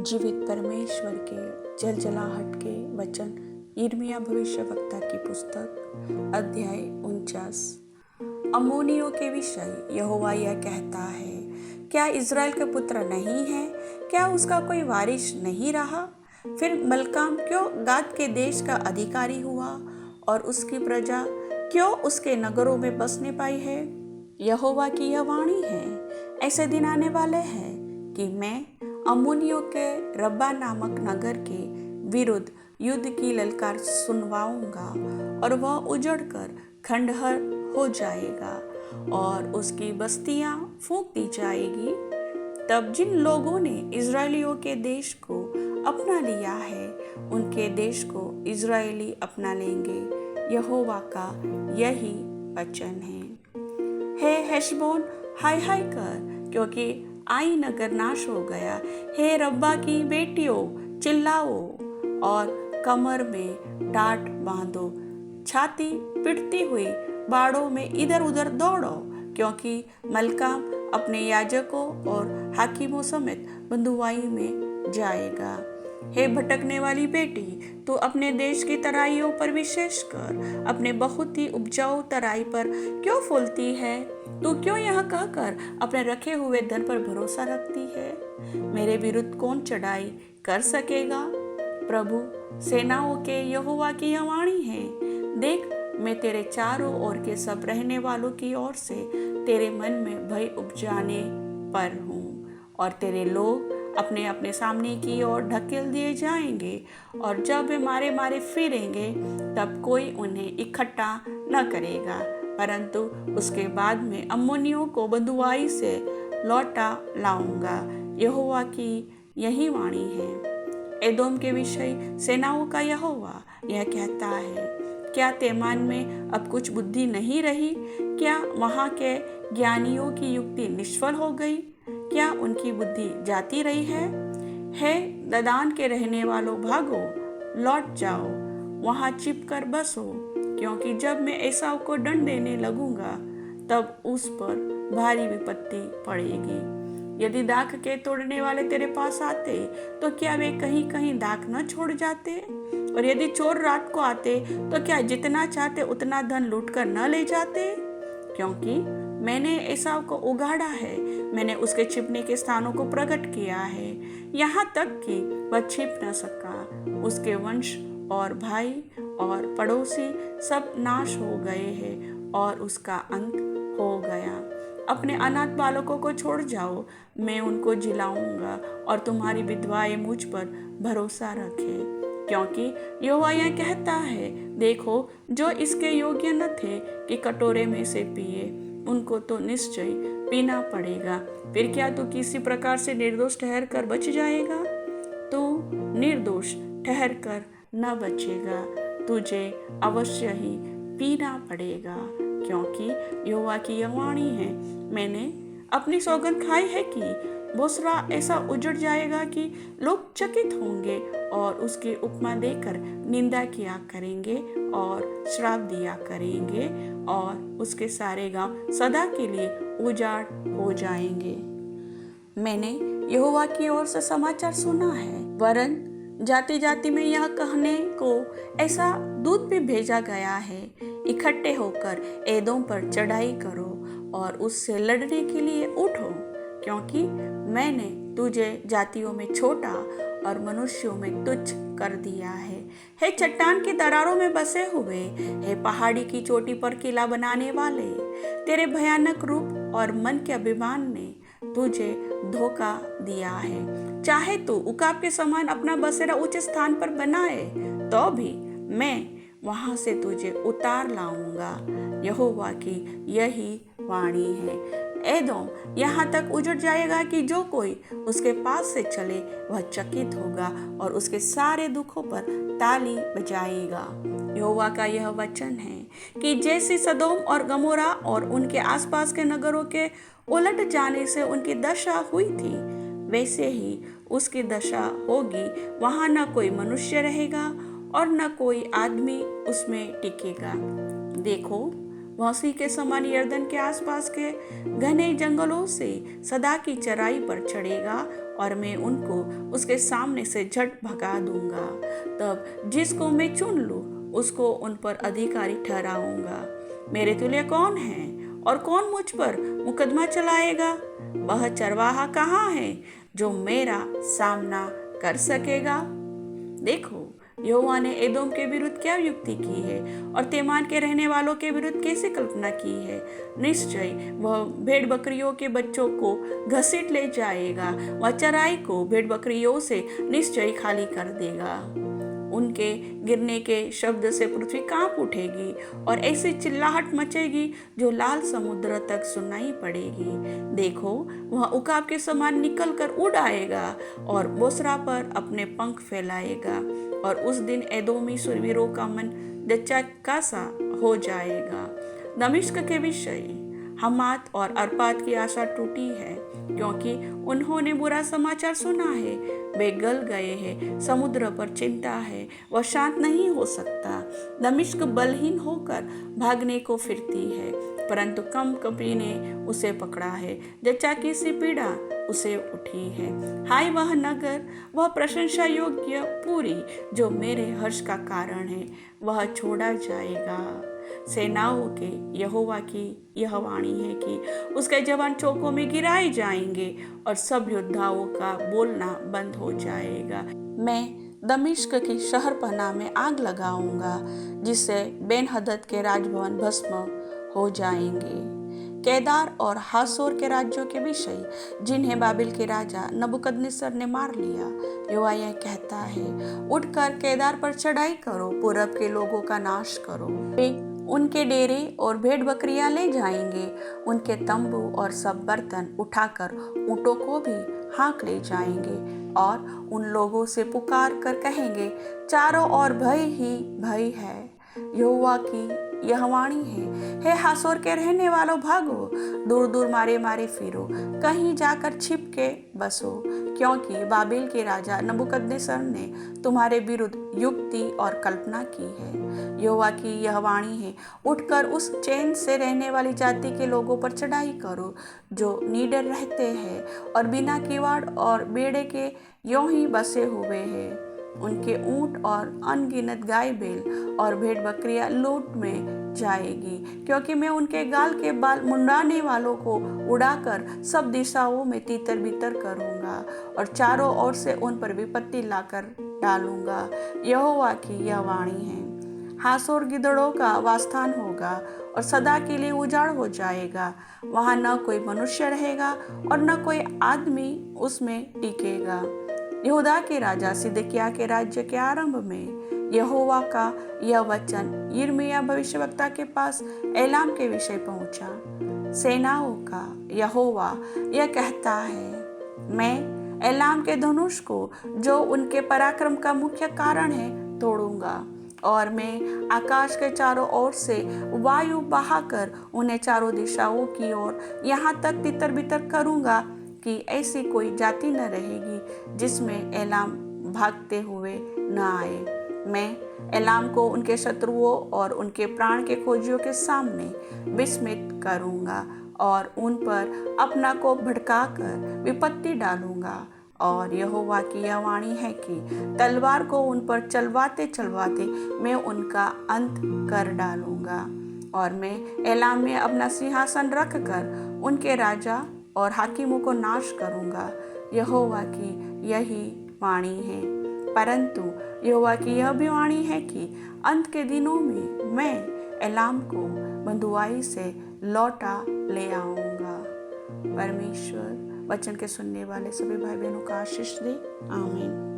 जीवित परमेश्वर के जलजलाहट के वचन यिर्मयाह भविष्यवक्ता की पुस्तक अध्याय 49। अम्मोनियों के विषय यहोवा यह कहता है, क्या इज़राइल के पुत्र नहीं है? क्या उसका कोई वारिस नहीं रहा? फिर मल्काम क्यों गाद के देश का अधिकारी हुआ और उसकी प्रजा क्यों उसके नगरों में बसने पाई है? यहोवा की यह वाणी है, ऐसे दिन आने वाले हैं कि मैं अम्मोनियों के रब्बा नामक नगर के विरुद्ध युद्ध की ललकार सुनवाऊंगा और वह उजड़कर खंडहर हो जाएगा और उसकी बस्तियां फूंक दी जाएगी। तब जिन लोगों ने इज़राइलियों के देश को अपना लिया है, उनके देश को इज़राइली अपना लेंगे। यहोवा का यही वचन है। हे हेशबोन, हाय हाय कर, क्योंकि आई नगर नाश हो गया। हे रब्बा की बेटियों, चिल्लाओ और कमर में टाट बांधो, छाती पिटती हुई बाड़ों में इधर उधर दौड़ो, क्योंकि मल्काम अपने याजकों और हाकिमों समेत बंधुआई में जाएगा। हे भटकने वाली बेटी, तू अपने देश की तराइयों पर विशेष कर अपने बहुत ही उपजाऊ तराई पर क्यों फूलती है? तू क्यों यह कहकर अपने रखे हुए धन पर भरोसा रखती है? मेरे विरुद्ध कौन चढ़ाई कर सकेगा? प्रभु सेनाओं के यहोवा की यह वाणी है, देख, मैं तेरे चारों ओर के सब रहने वालों की ओर से तेरे मन में भय उपजाने पर हूँ और तेरे लोग अपने अपने सामने की ओर ढकेल दिए जाएंगे और जब वे मारे मारे फिरेंगे तब कोई उन्हें इकट्ठा न करेगा, परंतु उसके बाद में अम्मोनियों को बंधुआई से लौटा लाऊंगा। यहोवा की यही वाणी है। एदोम के विषय सेनाओं का यहोवा यह कहता है, क्या तेमान में अब कुछ बुद्धि नहीं रही? क्या वहाँ के ज्ञानियों की युक्ति निष्फल हो गई? क्या उनकी बुद्धि जाती रही है? हे ददान के रहने वालों, भागो, लौट जाओ, वहाँ छिप कर बसो, क्योंकि जब मैं एसाव को दंड देने लगूंगा तब उस पर भारी विपत्ति पड़ेगी। यदि दाख के तोड़ने वाले तेरे पास आते तो क्या वे कहीं कहीं दाख न छोड़ जाते? और यदि चोर रात को आते तो क्या जितना चाहते उतना धन लूट कर न ले जाते? क्योंकि मैंने एसाव को उगाड़ा है, मैंने उसके छिपने के स्थानों को प्रकट किया है, यहाँ तक कि वह छिप न सका। उसके वंश और भाई और पड़ोसी सब नाश हो गए हैं और उसका अंत हो गया। अपने अनाथ बालकों को छोड़ जाओ, मैं उनको जिलाऊंगा और तुम्हारी विधवाएं मुझ पर भरोसा रखें। क्योंकि यहोवा यह कहता है, देखो, जो इसके योग्य न थे कि कटोरे में से पिए, उनको तो निश्चय पीना पड़ेगा। फिर क्या तू किसी प्रकार से निर्दोष ठहर कर बच जाएगा? तू निर्दोष ठहर कर न बचेगा, तुझे अवश्य ही पीना पड़ेगा, क्योंकि यहोवा की यह वाणी है। मैंने अपनी सौगंध खाई है कि बोसरा ऐसा उजड़ जाएगा कि लोग चकित होंगे और उसकी उपमा देकर निंदा किया करेंगे और श्राप दिया करेंगे और उसके सारे गांव सदा के लिए उजाड़ हो जाएंगे। मैंने यहोवा की ओर से समाचार सुना है, वरन जाति जाति में यह कहने को ऐसा दूत भी भेजा गया है, इकट्ठे होकर एदोम पर चढ़ाई करो और उससे लड़ने के लिए उठो, क्योंकि मैंने तुझे जातियों में छोटा और मनुष्यों में तुच्छ कर दिया है। हे चट्टान की दरारों में बसे हुए, हे पहाड़ी की चोटी पर किला बनाने वाले, तेरे भयानक रूप और मन के अभिमान ने तुझे धोखा दिया है। चाहे तू उकाब के समान अपना बसेरा ऊंचे स्थान पर बनाए, तो भी मैं वहां से तुझे उतार लाऊंगा। यहोवा की यही वाणी है। एदोम यहाँ तक उजड़ जाएगा कि जो कोई उसके पास से चले वह चकित होगा और उसके सारे दुखों पर ताली बजाएगा। यहोवा का यह वचन है कि जैसी सदोम और गमोरा और उनके आसपास के नगरों के उलट जाने से उनकी दशा हुई थी, वैसे ही उसकी दशा होगी। वहाँ न कोई मनुष्य रहेगा और न कोई आदमी उसमें टिकेगा। देखो, भौंसी के समान यर्दन के आसपास के घने जंगलों से सदा की चराई पर चढ़ेगा और मैं उनको उसके सामने से झट भगा दूंगा। तब जिसको मैं चुन लूं उसको उन पर अधिकारी ठहराऊंगा। मेरे तुल्य कौन है और कौन मुझ पर मुकदमा चलाएगा? वह चरवाहा कहाँ है जो मेरा सामना कर सकेगा? देखो, यहोवा ने एदोम के विरुद्ध क्या युक्ति की है और तेमान के रहने वालों के विरुद्ध कैसे कल्पना की है। निश्चय वह भेड़ बकरियों के बच्चों को घसीट ले जाएगा, वह चराई को भेड़ बकरियों से निश्चय खाली कर देगा। उनके गिरने के शब्द से पृथ्वी कांप उठेगी और ऐसी चिल्लाहट मचेगी जो लाल समुद्र तक सुनाई पड़ेगी। देखो, वह उकाब के समान निकल कर उड़ आएगा और बोसरा पर अपने पंख फैलाएगा, और उस दिन एदोमी शूरवीरों का मन जच्चा सा हो जाएगा। दमिश्क के विषय हमात और अर्पाद की आशा टूटी है, क्योंकि उन्होंने बुरा समाचार सुना है। वे गल गए हैं, समुद्र पर चिंता है, वह शांत नहीं हो सकता। दमिश्क बलहीन होकर भागने को फिरती है, परंतु कम कपी ने उसे पकड़ा है। जच्चा की सी पीड़ा उसे उठी है। हाय वह नगर, वह प्रशंसा योग्य पूरी जो मेरे हर्ष का कारण है, वह छोड़ा जाएगा। सेनाओं के यहोवा की यह वाणी है कि उसके जवान चौकों में गिराए जाएंगे और सब योद्धाओं का बोलना बंद हो जाएगा। मैं दमिश्क की शहरपनाह में आग लगाऊंगा, जिससे बेन हदद के राजभवन भस्म हो जाएंगे। केदार और हासोर के राज्यों के विषय जिन्हें बाबिल के राजा नबूकदनेस्सर ने मार लिया, यहोवा यह कहता है, उठकर केदार पर चढ़ाई करो, पूरब के लोगों का नाश करो। वे उनके डेरे और भेड़ बकरियां ले जाएंगे, उनके तंबू और सब बर्तन उठाकर ऊँटों को भी हाँक ले जाएंगे, और उन लोगों से पुकार कर कहेंगे, चारों ओर भय ही भय है। यहोवा की यह वाणी है, हे हासोर के रहने वालों, भागो, दूर दूर मारे मारे फिरो, कहीं जाकर छिप के बसो, क्योंकि बाबिल के राजा नबूकदनेस्सर ने तुम्हारे विरुद्ध युक्ति और कल्पना की है। यहोवा की यह वाणी है, उठकर उस चैन से रहने वाली जाति के लोगों पर चढ़ाई करो, जो निडर रहते हैं और बिना किवाड़ और बेड़े के यों ही बसे हुए हैं। उनके ऊंट और अनगिनत गाय बैल और भेड़ बकरियां लूट में जाएगी, क्योंकि मैं उनके गाल के बाल मुंडाने वालों को उड़ाकर सब दिशाओं में तीतर बितर करूंगा और चारों ओर से उन पर विपत्ति लाकर डालूंगा। यहोवा की यह वाणी है। हासोर गिदड़ों का वासस्थान होगा और सदा के लिए उजाड़ हो जाएगा। वहां न कोई मनुष्य रहेगा और न कोई आदमी उसमें टिकेगा। यहूदा के राजा सिदकिय्याह के राज्य के आरंभ में यहोवा का यह वचन यिर्मयाह भविष्यवक्ता के पास एलाम के विषय पहुंचा। सेनाओं का यहोवा यह कहता है, मैं एलाम के धनुष को, जो उनके पराक्रम का मुख्य कारण है, तोड़ूंगा, और मैं आकाश के चारों ओर से वायु बहाकर उन्हें चारों दिशाओं की ओर यहाँ तक तितर बितर करूंगा कि ऐसी कोई जाति न रहेगी जिसमें एलाम भागते हुए न आए। मैं एलाम को उनके शत्रुओं और उनके प्राण के खोजियों के सामने विस्मित करूंगा और उन पर अपना को भड़काकर विपत्ति डालूंगा। और यहोवा की यह वाणी है कि तलवार को उन पर चलवाते चलवाते मैं उनका अंत कर डालूंगा, और मैं एलाम में अपना सिंहासन रख कर उनके राजा और हाकिमों को नाश करूंगा। यहोवा की यही वाणी है। परंतु यहोवा की यह भी वाणी है कि अंत के दिनों में मैं एलाम को बंधुआई से लौटा ले आऊंगा। परमेश्वर वचन के सुनने वाले सभी भाई बहनों का आशीष दे। आमीन।